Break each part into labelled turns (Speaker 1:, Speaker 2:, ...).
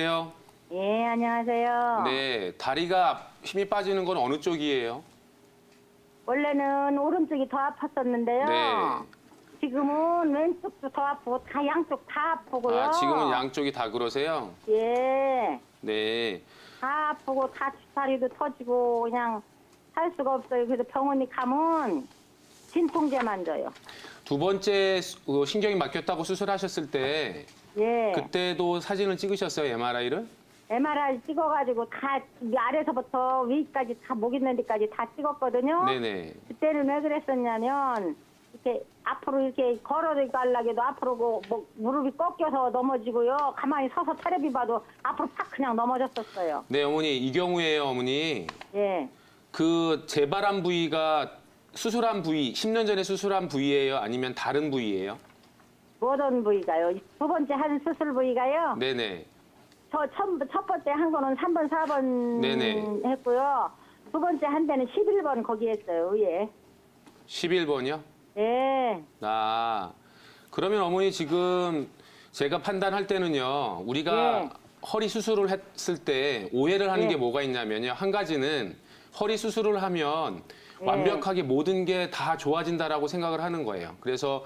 Speaker 1: 안녕하세요.
Speaker 2: 예, 안녕하세요.
Speaker 1: 네, 다리가 힘이 빠지는 건 어느 쪽이에요?
Speaker 2: 원래는 오른쪽이 더 아팠었는데요.
Speaker 1: 네.
Speaker 2: 지금은 왼쪽도 더 아프고 다 양쪽 다 아프고요.
Speaker 1: 아, 지금은 양쪽이 다 그러세요?
Speaker 2: 예,
Speaker 1: 네.
Speaker 2: 다 아프고 다 다리도 터지고 그냥 살 수가 없어요. 그래서 병원에 가면 진통제만 줘요.
Speaker 1: 두 번째 신경이 막혔다고 수술하셨을 때
Speaker 2: 예,
Speaker 1: 그때도 사진을 찍으셨어요, MRI를?
Speaker 2: MRI 찍어가지고 다 아래서부터 위까지 다 목 있는 데까지 다 찍었거든요.
Speaker 1: 네네.
Speaker 2: 그때는 왜 그랬었냐면 이렇게 앞으로 이렇게 걸어가려고 앞으로 뭐 무릎이 꺾여서 넘어지고요. 가만히 서서 테레비 봐도 앞으로 팍 그냥 넘어졌었어요.
Speaker 1: 네, 어머니, 이 경우에요, 어머니.
Speaker 2: 예.
Speaker 1: 그 재발한 부위가 수술한 부위, 10년 전에 수술한 부위예요? 아니면 다른 부위예요?
Speaker 2: 어떤 부위가요? 두 번째 한 수술 부위가요.
Speaker 1: 네네.
Speaker 2: 첫 번째 한 거는 3번, 4번
Speaker 1: 네네.
Speaker 2: 했고요. 두 번째 한 데는 11번 거기 했어요. 예.
Speaker 1: 11번이요?
Speaker 2: 예.
Speaker 1: 아, 그러면 어머니 지금 제가 판단할 때는요, 우리가
Speaker 2: 예.
Speaker 1: 허리 수술을 했을 때 오해를 하는
Speaker 2: 예.
Speaker 1: 게 뭐가 있냐면요. 한 가지는 허리 수술을 하면
Speaker 2: 예.
Speaker 1: 완벽하게 모든 게 다 좋아진다라고 생각을 하는 거예요. 그래서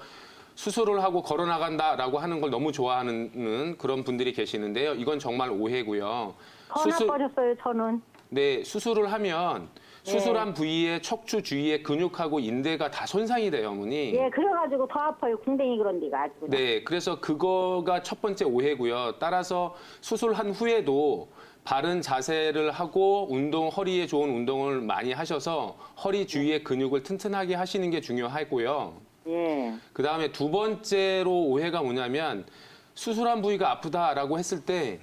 Speaker 1: 수술을 하고 걸어 나간다라고 하는 걸 너무 좋아하는 그런 분들이 계시는데요. 이건 정말 오해고요.
Speaker 2: 더 나빠졌어요, 저는.
Speaker 1: 네, 수술을 하면 수술한 부위의 척추 주위의 근육하고 인대가 다 손상이 돼요, 어머니.
Speaker 2: 예, 그래가지고 더 아파요. 궁뎅이 그런 데가 아주. 그냥.
Speaker 1: 네, 그래서 그거가 첫 번째 오해고요. 따라서 수술한 후에도 바른 자세를 하고 허리에 좋은 운동을 많이 하셔서 허리 주위의 근육을 튼튼하게 하시는 게 중요하고요.
Speaker 2: 예.
Speaker 1: 그다음에 두 번째로 오해가 뭐냐면 수술한 부위가 아프다라고 했을 때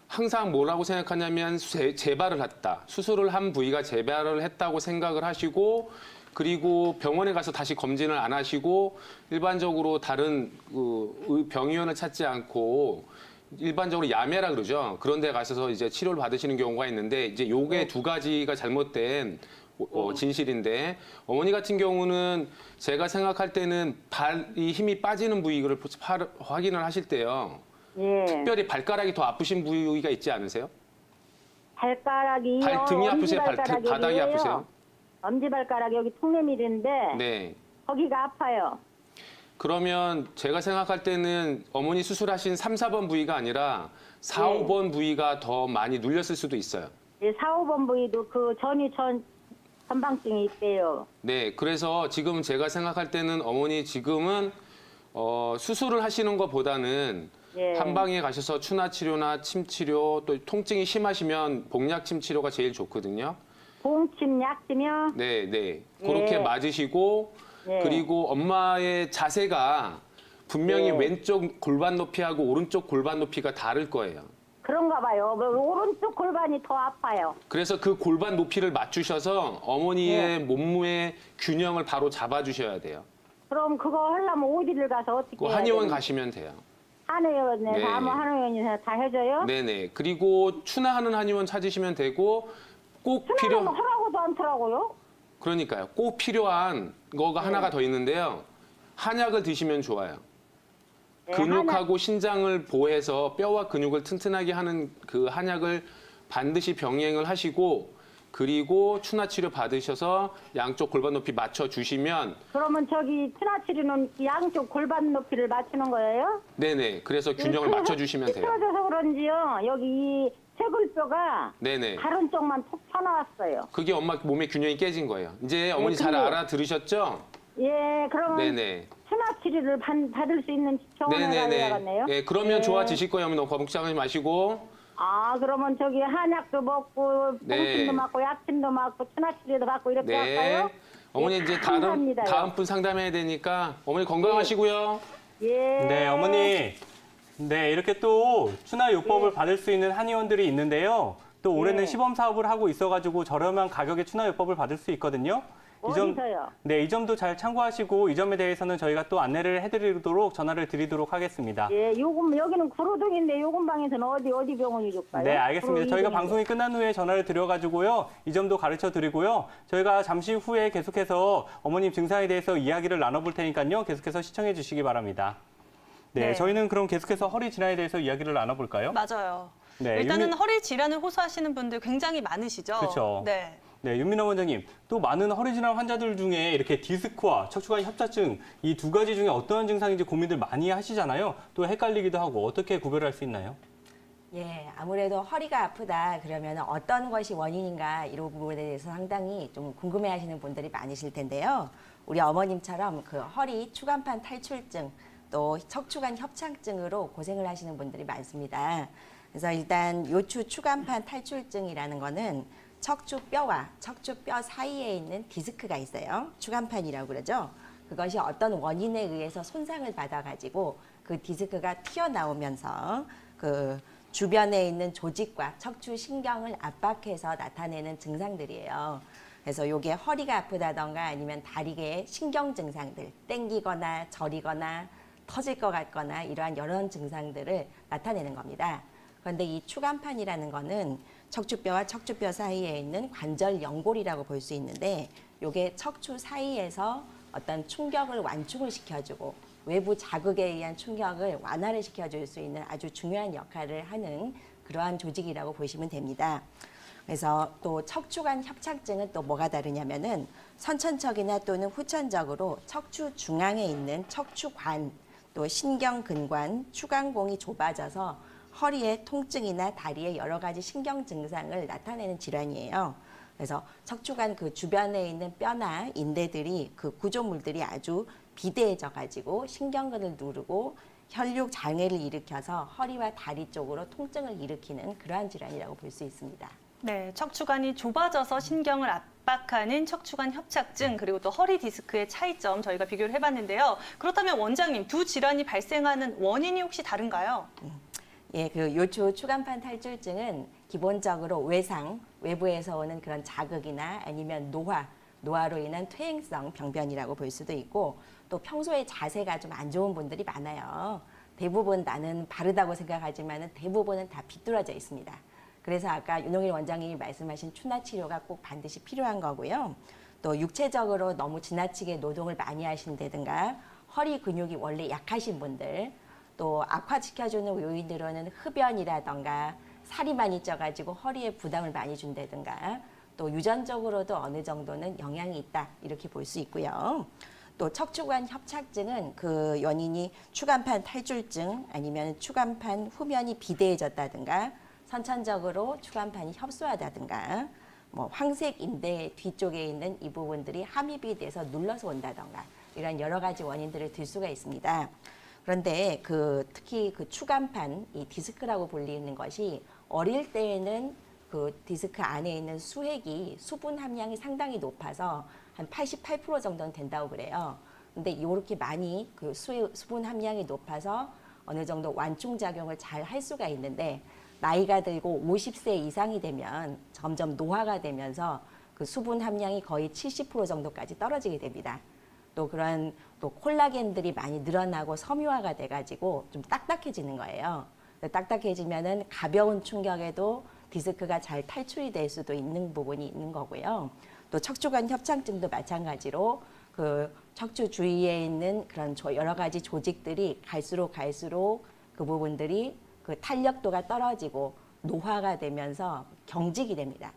Speaker 1: 항상 뭐라고 생각하냐면 재발을 했다. 수술을 한 부위가 재발을 했다고 생각을 하시고 그리고 병원에 가서 다시 검진을 안 하시고 일반적으로 다른 병의원을 찾지 않고 일반적으로 야매라 그러죠. 그런 데 가셔서 이제 치료를 받으시는 경우가 있는데 이제 요게 두 가지가 잘못된 진실인데 어머니 같은 경우는 제가 생각할 때는 발이 힘이 빠지는 부위를 확인을 하실 때요.
Speaker 2: 예.
Speaker 1: 특별히 발가락이 더 아프신 부위가 있지 않으세요?
Speaker 2: 발가락이요.
Speaker 1: 등이 아프세요?
Speaker 2: 엄지발가락이
Speaker 1: 바닥이
Speaker 2: 여기에요.
Speaker 1: 아프세요?
Speaker 2: 엄지발가락 여기 통내밀인데
Speaker 1: 네.
Speaker 2: 거기가 아파요.
Speaker 1: 그러면 제가 생각할 때는 어머니 수술하신 3, 4번 부위가 아니라 4,
Speaker 2: 네.
Speaker 1: 5번 부위가 더 많이 눌렸을 수도 있어요.
Speaker 2: 예, 4, 5번 부위도 그 전방증이 있대요.
Speaker 1: 네, 그래서 지금 제가 생각할 때는 어머니 지금은 수술을 하시는 것보다는
Speaker 2: 예.
Speaker 1: 한방에 가셔서 추나 치료나 침 치료 또 통증이 심하시면 복약침 치료가 제일 좋거든요.
Speaker 2: 봉침, 약침이요?
Speaker 1: 네, 네. 그렇게
Speaker 2: 예.
Speaker 1: 맞으시고
Speaker 2: 예.
Speaker 1: 그리고 엄마의 자세가 분명히
Speaker 2: 예.
Speaker 1: 왼쪽 골반 높이하고 오른쪽 골반 높이가 다를 거예요.
Speaker 2: 그런가 봐요. 오른쪽 골반이 더 아파요.
Speaker 1: 그래서 그 골반 높이를 맞추셔서 어머니의 몸무게 균형을 바로 잡아주셔야 돼요.
Speaker 2: 그럼 그거 하려면 어디를 가서 어떻게
Speaker 1: 그
Speaker 2: 해야
Speaker 1: 한의원
Speaker 2: 되나?
Speaker 1: 가시면 돼요.
Speaker 2: 한의원에
Speaker 1: 네.
Speaker 2: 가면 한의원에서 다 해줘요?
Speaker 1: 네네. 그리고 추나하는 한의원 찾으시면 되고 꼭
Speaker 2: 수나는 하라고도 않더라고요.
Speaker 1: 그러니까요. 꼭 필요한 거가 하나가 더 있는데요. 한약을 드시면 좋아요.
Speaker 2: 네,
Speaker 1: 근육하고 신장을 보호해서 뼈와 근육을 튼튼하게 하는 그 한약을 반드시 병행을 하시고 그리고 추나 치료 받으셔서 양쪽 골반 높이 맞춰 주시면
Speaker 2: 그러면 저기 트나치리는 양쪽 골반 높이를 맞추는 거예요?
Speaker 1: 네네. 그래서 균형을
Speaker 2: 그래서
Speaker 1: 맞춰 주시면 돼요.
Speaker 2: 삐뚤어져서 그런지요. 여기 이 쇄골뼈가
Speaker 1: 네네.
Speaker 2: 다른 쪽만 톡 튀어나왔어요.
Speaker 1: 그게 엄마 몸의 균형이 깨진 거예요. 이제 어머니 잘
Speaker 2: 근데-
Speaker 1: 알아들으셨죠?
Speaker 2: 예, 그러면
Speaker 1: 네네.
Speaker 2: 트나치리를 받을 수 있는 병원에 가야겠네요.
Speaker 1: 네, 그러면
Speaker 2: 예.
Speaker 1: 좋아지실 거예요. 어머니 너무 걱정하지 마시고.
Speaker 2: 아, 그러면 저기 한약도 먹고
Speaker 1: 네.
Speaker 2: 봉침도 맞고 약침도 맞고 트나치리도 받고 이렇게 할까요?
Speaker 1: 어머니
Speaker 2: 예,
Speaker 1: 이제
Speaker 2: 감사합니다요.
Speaker 1: 다음 분 상담해야 되니까 어머니 건강하시고요.
Speaker 2: 예.
Speaker 3: 네, 어머니. 네, 이렇게 또 추나요법을 받을 수 있는 한의원들이 있는데요. 또 올해는
Speaker 2: 예.
Speaker 3: 시범 사업을 하고 있어가지고 저렴한 가격에 추나요법을 받을 수 있거든요.
Speaker 2: 어디서요?
Speaker 3: 네, 이 점도 잘 참고하시고 이 점에 대해서는 저희가 또 안내를 해드리도록 전화를 드리도록 하겠습니다.
Speaker 2: 예, 여기는 구로동인데 요금방에서는 어디 병원이 줄까요?
Speaker 3: 네, 알겠습니다. 저희가 방송이 끝난 후에 전화를 드려가지고요. 이 점도 가르쳐 드리고요. 저희가 잠시 후에 계속해서 어머님 증상에 대해서 이야기를 나눠볼 테니까요. 계속해서 시청해 주시기 바랍니다. 네,
Speaker 4: 네.
Speaker 3: 저희는 그럼 계속해서 허리 질환에 대해서 이야기를 나눠볼까요?
Speaker 4: 맞아요.
Speaker 3: 네,
Speaker 4: 일단은 허리 질환을 호소하시는 분들 굉장히 많으시죠?
Speaker 3: 그렇죠.
Speaker 4: 네.
Speaker 3: 네, 윤민호 원장님, 또 많은 허리 질환 환자들 중에 이렇게 디스크와 척추관 협착증 이 두 가지 중에 어떠한 증상인지 고민들 많이 하시잖아요. 또 헷갈리기도 하고 어떻게 구별할 수 있나요?
Speaker 5: 예, 아무래도 허리가 아프다 그러면 어떤 것이 원인인가 이런 부분에 대해서 상당히 좀 궁금해하시는 분들이 많으실 텐데요. 우리 어머님처럼 그 허리 추간판 탈출증 또 척추관 협착증으로 고생을 하시는 분들이 많습니다. 그래서 일단 요추 추간판 탈출증이라는 거는 척추뼈와 척추뼈 사이에 있는 디스크가 있어요. 추간판이라고 그러죠. 그것이 어떤 원인에 의해서 손상을 받아가지고 그 디스크가 튀어나오면서 그 주변에 있는 조직과 척추 신경을 압박해서 나타내는 증상들이에요. 그래서 이게 허리가 아프다던가 아니면 다리의 신경 증상들, 땡기거나 저리거나 터질 것 같거나 이러한 여러 증상들을 나타내는 겁니다. 그런데 이 추간판이라는 거는 척추뼈와 척추뼈 사이에 있는 관절 연골이라고 볼 수 있는데 이게 척추 사이에서 어떤 충격을 완충을 시켜주고 외부 자극에 의한 충격을 완화를 시켜줄 수 있는 아주 중요한 역할을 하는 그러한 조직이라고 보시면 됩니다. 그래서 또 척추관 협착증은 또 뭐가 다르냐면은 선천적이나 또는 후천적으로 척추 중앙에 있는 척추관 또 신경근관, 추간공이 좁아져서 허리의 통증이나 다리의 여러 가지 신경 증상을 나타내는 질환이에요. 그래서 척추관 그 주변에 있는 뼈나 인대들이 그 구조물들이 아주 비대해져 가지고 신경근을 누르고 혈육 장애를 일으켜서 허리와 다리 쪽으로 통증을 일으키는 그러한 질환이라고 볼 수 있습니다.
Speaker 4: 네, 척추관이 좁아져서 신경을 압박하는 척추관 협착증 그리고 또 허리 디스크의 차이점 저희가 비교를 해봤는데요. 그렇다면 원장님 두 질환이 발생하는 원인이 혹시 다른가요?
Speaker 5: 예, 그 요추 추간판 탈출증은 기본적으로 외상, 외부에서 오는 그런 자극이나 아니면 노화로 인한 퇴행성 병변이라고 볼 수도 있고 또 평소에 자세가 좀 안 좋은 분들이 많아요. 대부분 나는 바르다고 생각하지만 대부분은 다 비뚤어져 있습니다. 그래서 아까 윤홍일 원장님이 말씀하신 추나 치료가 꼭 반드시 필요한 거고요. 또 육체적으로 너무 지나치게 노동을 많이 하신다든가 허리 근육이 원래 약하신 분들 또 악화시켜주는 요인으로는 흡연이라던가 살이 많이 쪄가지고 허리에 부담을 많이 준다든가 또 유전적으로도 어느 정도는 영향이 있다 이렇게 볼 수 있고요. 또 척추관 협착증은 그 원인이 추간판 탈출증 아니면 추간판 후면이 비대해졌다든가 선천적으로 추간판이 협소하다든가 뭐 황색 인대 뒤쪽에 있는 이 부분들이 함입이 돼서 눌러서 온다던가 이런 여러 가지 원인들을 들 수가 있습니다. 그런데 특히 그 추간판 이 디스크라고 불리는 것이 어릴 때에는 그 디스크 안에 있는 수액이 수분 함량이 상당히 높아서 한 88% 정도는 된다고 그래요. 근데 이렇게 많이 그 수분 함량이 높아서 어느 정도 완충 작용을 잘 할 수가 있는데 나이가 들고 50세 이상이 되면 점점 노화가 되면서 그 수분 함량이 거의 70% 정도까지 떨어지게 됩니다. 또 그런 또 콜라겐들이 많이 늘어나고 섬유화가 돼가지고 좀 딱딱해지는 거예요. 딱딱해지면은 가벼운 충격에도 디스크가 잘 탈출이 될 수도 있는 부분이 있는 거고요. 또 척추관 협착증도 마찬가지로 그 척추 주위에 있는 그런 여러 가지 조직들이 갈수록 그 부분들이 그 탄력도가 떨어지고 노화가 되면서 경직이 됩니다.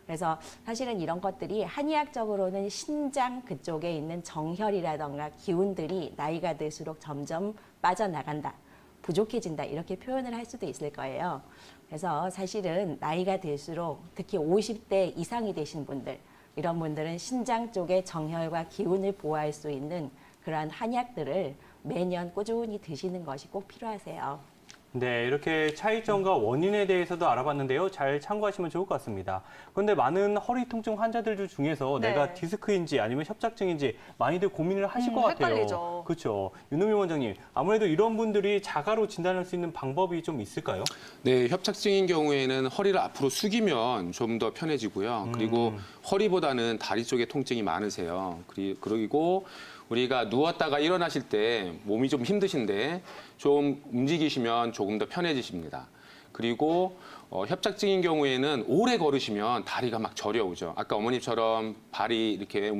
Speaker 5: 그래서 사실은 이런 것들이 한의학적으로는 신장 그쪽에 있는 정혈이라던가 기운들이 나이가 들수록 점점 빠져나간다, 부족해진다 이렇게 표현을 할 수도 있을 거예요. 그래서 사실은 나이가 들수록 특히 50대 이상이 되신 분들 이런 분들은 신장 쪽의 정혈과 기운을 보호할 수 있는 그러한 한약들을 매년 꾸준히 드시는 것이 꼭 필요하세요.
Speaker 3: 네, 이렇게 차이점과 원인에 대해서도 알아봤는데요. 잘 참고하시면 좋을 것 같습니다. 그런데 많은 허리 통증 환자들 중에서
Speaker 4: 네.
Speaker 3: 내가 디스크인지 아니면 협착증인지 많이들 고민을 하실 것 같아요.
Speaker 4: 헷갈리죠.
Speaker 3: 그렇죠. 윤우미 원장님, 아무래도 이런 분들이 자가로 진단할 수 있는 방법이 좀 있을까요?
Speaker 1: 네, 협착증인 경우에는 허리를 앞으로 숙이면 좀 더 편해지고요. 그리고 허리보다는 다리 쪽에 통증이 많으세요. 그리고 우리가 누웠다가 일어나실 때 몸이 좀 힘드신데 좀 움직이시면 조금 더 편해지십니다. 그리고 협착증인 경우에는 오래 걸으시면 다리가 막 저려오죠. 아까 어머님처럼 발이 이렇게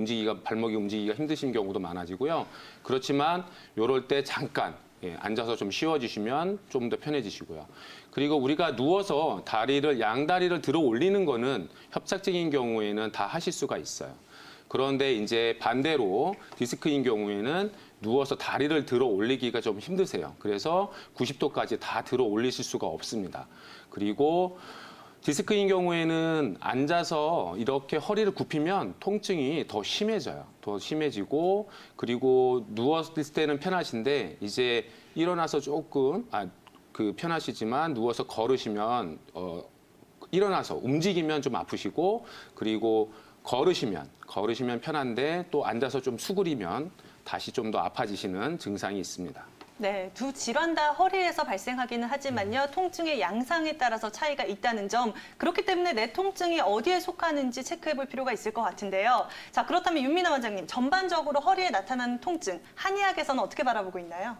Speaker 1: 발목이 움직이기가 힘드신 경우도 많아지고요. 그렇지만 이럴 때 잠깐 예, 앉아서 좀 쉬워지시면 좀 더 편해지시고요. 그리고 우리가 누워서 양다리를 들어 올리는 거는 협착증인 경우에는 다 하실 수가 있어요. 그런데 이제 반대로 디스크인 경우에는 누워서 다리를 들어 올리기가 좀 힘드세요. 그래서 90도까지 다 들어 올리실 수가 없습니다. 그리고 디스크인 경우에는 앉아서 이렇게 허리를 굽히면 통증이 더 심해져요. 더 심해지고, 그리고 누웠을 때는 편하신데 이제 일어나서 조금 편하시지만 누워서 걸으시면 일어나서 움직이면 좀 아프시고, 그리고 걸으시면 편한데 또 앉아서 좀 수그리면 다시 좀 더 아파지시는 증상이 있습니다.
Speaker 4: 네, 두 질환 다 허리에서 발생하기는 하지만요, 통증의 양상에 따라서 차이가 있다는 점, 그렇기 때문에 내 통증이 어디에 속하는지 체크해 볼 필요가 있을 것 같은데요. 자, 그렇다면 윤미나 원장님, 전반적으로 허리에 나타나는 통증, 한의학에서는 어떻게 바라보고 있나요?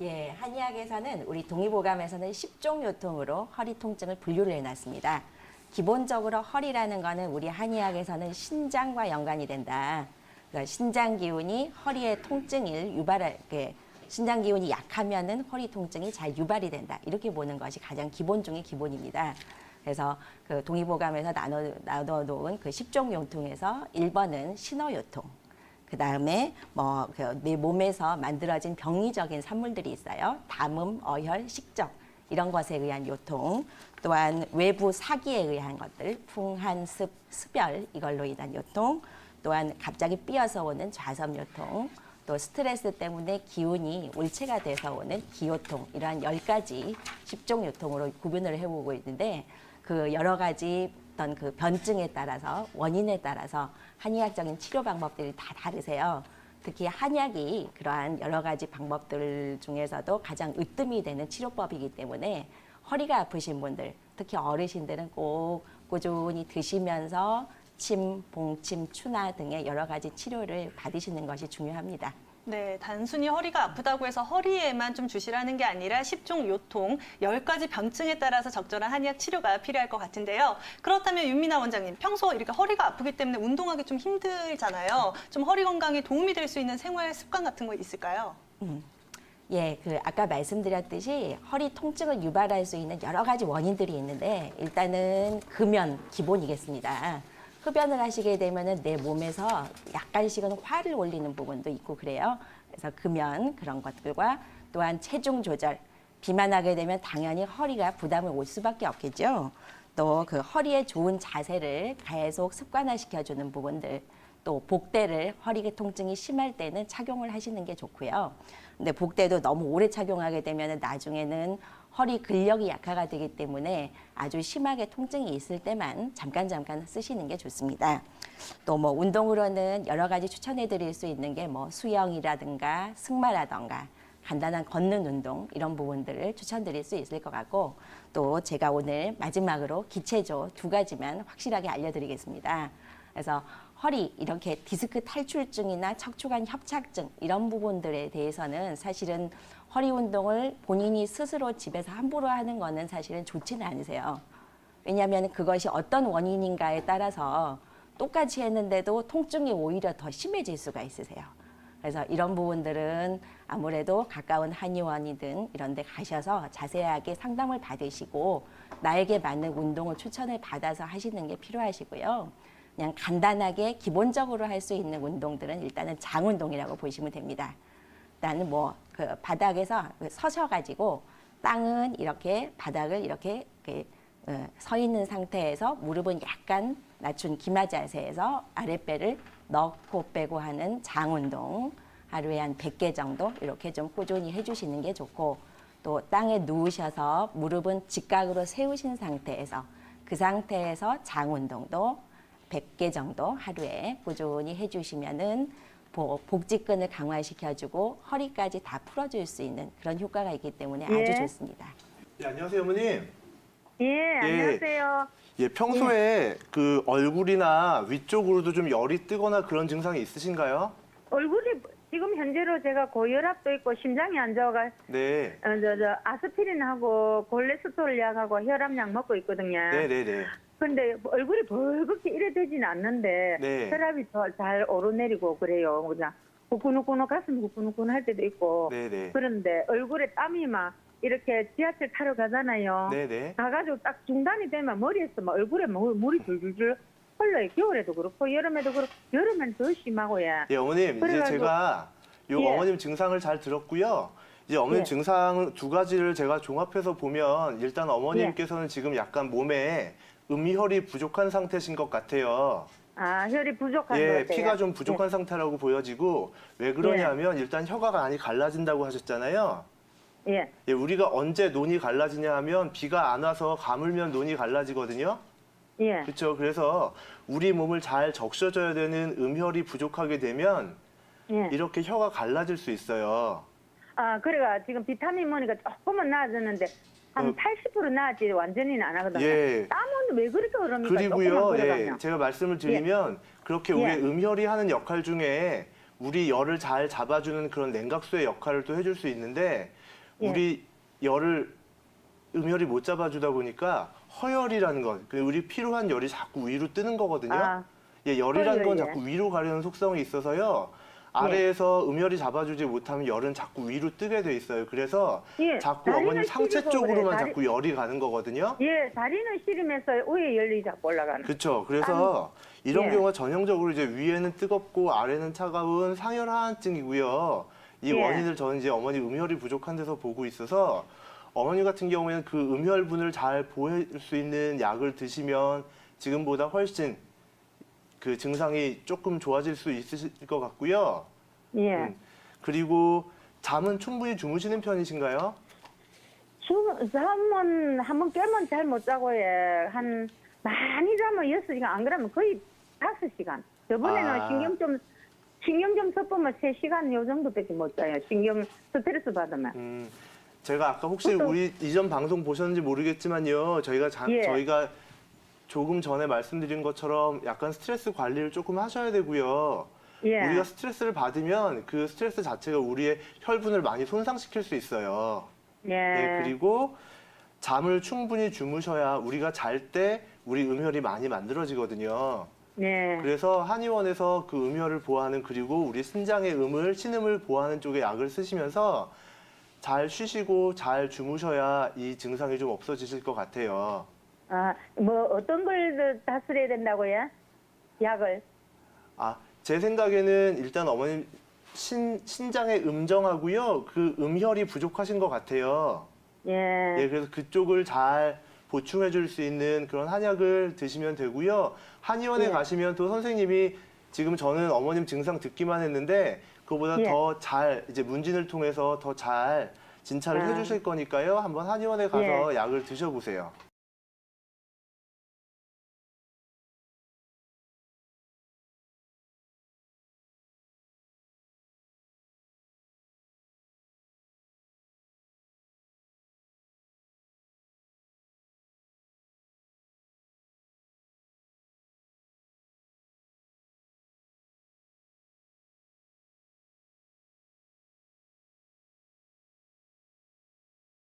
Speaker 5: 예, 한의학에서는 우리 동의보감에서는 10종 요통으로 허리 통증을 분류를 해놨습니다. 기본적으로 허리라는 거는 우리 한의학에서는 신장과 연관이 된다. 그러니까 신장 기운이 허리의 통증을 유발하게, 신장 기운이 약하면은 허리 통증이 잘 유발이 된다. 이렇게 보는 것이 가장 기본 중의 기본입니다. 그래서 그 동의보감에서 나눠놓은 그 10종 요통에서 1번은 신어요통. 그 다음에 내 몸에서 만들어진 병리적인 산물들이 있어요. 담음, 어혈, 식적 이런 것에 의한 요통. 또한 외부 사기에 의한 것들, 풍한, 습열 이걸로 인한 요통. 또한 갑자기 삐어서 오는 좌섬요통. 또 스트레스 때문에 기운이 울체가 돼서 오는 기요통. 이러한 10가지 10종 요통으로 구분을 해보고 있는데 그 여러 가지 어떤 그 변증에 따라서 원인에 따라서 한의학적인 치료 방법들이 다 다르세요. 특히 한약이 그러한 여러 가지 방법들 중에서도 가장 으뜸이 되는 치료법이기 때문에 허리가 아프신 분들, 특히 어르신들은 꼭 꾸준히 드시면서 침, 봉침, 추나 등의 여러 가지 치료를 받으시는 것이 중요합니다.
Speaker 4: 네, 단순히 허리가 아프다고 해서 허리에만 좀 주시라는 게 아니라 10종 요통, 10가지 변증에 따라서 적절한 한의학 치료가 필요할 것 같은데요. 그렇다면 윤미나 원장님, 평소 이렇게 허리가 아프기 때문에 운동하기 좀 힘들잖아요. 좀 허리 건강에 도움이 될 수 있는 생활 습관 같은 거 있을까요?
Speaker 5: 예, 아까 말씀드렸듯이 허리 통증을 유발할 수 있는 여러 가지 원인들이 있는데 일단은 금연 기본이겠습니다. 흡연을 하시게 되면은 내 몸에서 약간씩은 화를 올리는 부분도 있고 그래요. 그래서 금연 그런 것들과 또한 체중 조절, 비만하게 되면 당연히 허리가 부담을 올 수밖에 없겠죠. 또 그 허리에 좋은 자세를 계속 습관화시켜주는 부분들, 또 복대를 허리 통증이 심할 때는 착용을 하시는 게 좋고요. 근데 복대도 너무 오래 착용하게 되면 나중에는 허리 근력이 약화가 되기 때문에 아주 심하게 통증이 있을 때만 잠깐 쓰시는 게 좋습니다. 또 운동으로는 여러 가지 추천해 드릴 수 있는 게 수영이라든가 승마라든가 간단한 걷는 운동 이런 부분들을 추천드릴 수 있을 것 같고 또 제가 오늘 마지막으로 기체조 2가지만 확실하게 알려드리겠습니다. 그래서 허리 이렇게 디스크 탈출증이나 척추관 협착증 이런 부분들에 대해서는 사실은 허리 운동을 본인이 스스로 집에서 함부로 하는 거는 사실은 좋지는 않으세요. 왜냐하면 그것이 어떤 원인인가에 따라서 똑같이 했는데도 통증이 오히려 더 심해질 수가 있으세요. 그래서 이런 부분들은 아무래도 가까운 한의원이든 이런 데 가셔서 자세하게 상담을 받으시고 나에게 맞는 운동을 추천을 받아서 하시는 게 필요하시고요. 그냥 간단하게 기본적으로 할 수 있는 운동들은 일단은 장운동이라고 보시면 됩니다. 일단은 바닥에서 서셔가지고 땅은 이렇게 바닥을 이렇게 서 있는 상태에서 무릎은 약간 낮춘 기마 자세에서 아랫배를 넣고 빼고 하는 장운동 하루에 한 100개 정도 이렇게 좀 꾸준히 해주시는 게 좋고 또 땅에 누우셔서 무릎은 직각으로 세우신 상태에서 그 상태에서 장운동도 100개 정도 하루에 꾸준히 해주시면은 복직근을 강화시켜주고 허리까지 다 풀어줄 수 있는 그런 효과가 있기 때문에 아주 좋습니다.
Speaker 6: 네, 안녕하세요, 어머님.
Speaker 2: 예, 안녕하세요.
Speaker 6: 예, 평소에 그 얼굴이나 위쪽으로도 좀 열이 뜨거나 그런 증상이 있으신가요?
Speaker 2: 얼굴이 지금 현재로 제가 고혈압도 있고 심장이 안 좋아가
Speaker 6: 네.
Speaker 2: 아스피린하고 콜레스테롤 약하고 혈압약 먹고 있거든요.
Speaker 6: 네네네.
Speaker 2: 근데 얼굴이 벌겋게 이래 되진 않는데
Speaker 6: 네.
Speaker 2: 혈압이 더 잘 오르내리고 그래요. 그냥 후끈후끈 가슴이 후끈후끈 할 때도 있고
Speaker 6: 네네.
Speaker 2: 그런데 얼굴에 땀이 막 이렇게 지하철 타러 가잖아요.
Speaker 6: 네네.
Speaker 2: 가가지고 딱 중단이 되면 머리에서 막 얼굴에 막 물이 줄줄줄 흘러요. 겨울에도 그렇고 여름에도 그렇고 여름엔 더 심하고요.
Speaker 6: 예, 어머님, 이제
Speaker 2: 그래가지고-
Speaker 6: 제가 요
Speaker 2: 예.
Speaker 6: 어머님 증상을 잘 들었고요. 이제 어머님
Speaker 2: 예.
Speaker 6: 증상 두 가지를 제가 종합해서 보면 일단 어머님께서는 지금 약간 몸에 음혈이 부족한 상태신 것 같아요.
Speaker 2: 아, 혈이 부족한 것
Speaker 6: 예,
Speaker 2: 같아요.
Speaker 6: 피가 좀 부족한 상태라고 보여지고 왜 그러냐면 일단 혀가 많이 갈라진다고 하셨잖아요.
Speaker 2: 예.
Speaker 6: 예, 우리가 언제 논이 갈라지냐 하면 비가 안 와서 가물면 논이 갈라지거든요.
Speaker 2: 예.
Speaker 6: 그렇죠. 그래서 우리 몸을 잘 적셔줘야 되는 음혈이 부족하게 되면
Speaker 2: 예.
Speaker 6: 이렇게 혀가 갈라질 수 있어요.
Speaker 2: 아, 그래가 지금 비타민 먹으니까 조금은 나아졌는데 한 80% 나았지 완전히는 안 하거든요.
Speaker 6: 예.
Speaker 2: 땀은 왜 그렇게 흐릅니까?
Speaker 6: 그리고요,
Speaker 2: 조금만
Speaker 6: 예,
Speaker 2: 걸어가면.
Speaker 6: 제가 말씀을 드리면 그렇게 우리
Speaker 2: 예.
Speaker 6: 음혈이 하는 역할 중에 우리 열을 잘 잡아주는 그런 냉각수의 역할을 또 해줄 수 있는데
Speaker 2: 예.
Speaker 6: 우리 열을 음혈이 못 잡아주다 보니까 허열이라는 것, 우리 필요한 열이 자꾸 위로 뜨는 거거든요.
Speaker 2: 아,
Speaker 6: 예, 열이라는 건
Speaker 2: 허열, 예.
Speaker 6: 자꾸 위로 가려는 속성이 있어서요. 아래에서 음혈이 잡아주지 못하면 열은 자꾸 위로 뜨게 돼 있어요. 그래서
Speaker 2: 예,
Speaker 6: 자꾸
Speaker 2: 다리는
Speaker 6: 어머님 상체
Speaker 2: 시리고
Speaker 6: 쪽으로만
Speaker 2: 그래요.
Speaker 6: 자꾸 열이 가는 거거든요.
Speaker 2: 예, 다리는 시리면서 위에 열이 자꾸 올라가는.
Speaker 6: 그렇죠. 그래서 이런
Speaker 2: 예.
Speaker 6: 경우가 전형적으로 이제 위에는 뜨겁고 아래는 차가운 상열하한증이고요. 이
Speaker 2: 예.
Speaker 6: 원인을 저는 이제 어머니 음혈이 부족한 데서 보고 있어서 어머니 같은 경우에는 그 음혈분을 잘 보일 수 있는 약을 드시면 지금보다 훨씬 그 증상이 조금 좋아질 수 있으실 것 같고요.
Speaker 2: 예.
Speaker 6: 그리고 잠은 충분히 주무시는 편이신가요?
Speaker 2: 잠은 한번 깨면 잘 못 자고 예. 한 많이 자면 6시간 안 그러면 거의 5시간. 저번에는
Speaker 6: 아.
Speaker 2: 신경 좀 섞으면 3시간 요 정도밖에 못 자요. 신경 스트레스 받으면.
Speaker 6: 제가 아까 혹시
Speaker 2: 그것도-
Speaker 6: 우리 이전 방송 보셨는지 모르겠지만요.
Speaker 2: 예.
Speaker 6: 저희가 조금 전에 말씀드린 것처럼 약간 스트레스 관리를 조금 하셔야 되고요.
Speaker 2: 예.
Speaker 6: 우리가 스트레스를 받으면 그 스트레스 자체가 우리의 혈분을 많이 손상시킬 수 있어요.
Speaker 2: 예.
Speaker 6: 네, 그리고 잠을 충분히 주무셔야 우리가 잘 때 우리 음혈이 많이 만들어지거든요.
Speaker 2: 네.
Speaker 6: 그래서 한의원에서 그 음혈을 보호하는 그리고 우리 신장의 신음을 보호하는 쪽의 약을 쓰시면서 잘 쉬시고 잘 주무셔야 이 증상이 좀 없어지실 것 같아요.
Speaker 2: 아, 뭐 어떤 걸 다스려야 된다고요? 약을.
Speaker 6: 제 생각에는 일단 어머님 신장의 음정하고요. 그 음혈이 부족하신 것 같아요.
Speaker 2: 예.
Speaker 6: 예, 그래서 그쪽을 잘 보충해 줄 수 있는 그런 한약을 드시면 되고요. 한의원에
Speaker 2: 예.
Speaker 6: 가시면 또 선생님이 지금 저는 어머님 증상 듣기만 했는데 그거보다
Speaker 2: 예.
Speaker 6: 더 잘 이제 문진을 통해서 더 잘 진찰을
Speaker 2: 아.
Speaker 6: 해주실 거니까요. 한번 한의원에 가서 약을 드셔보세요.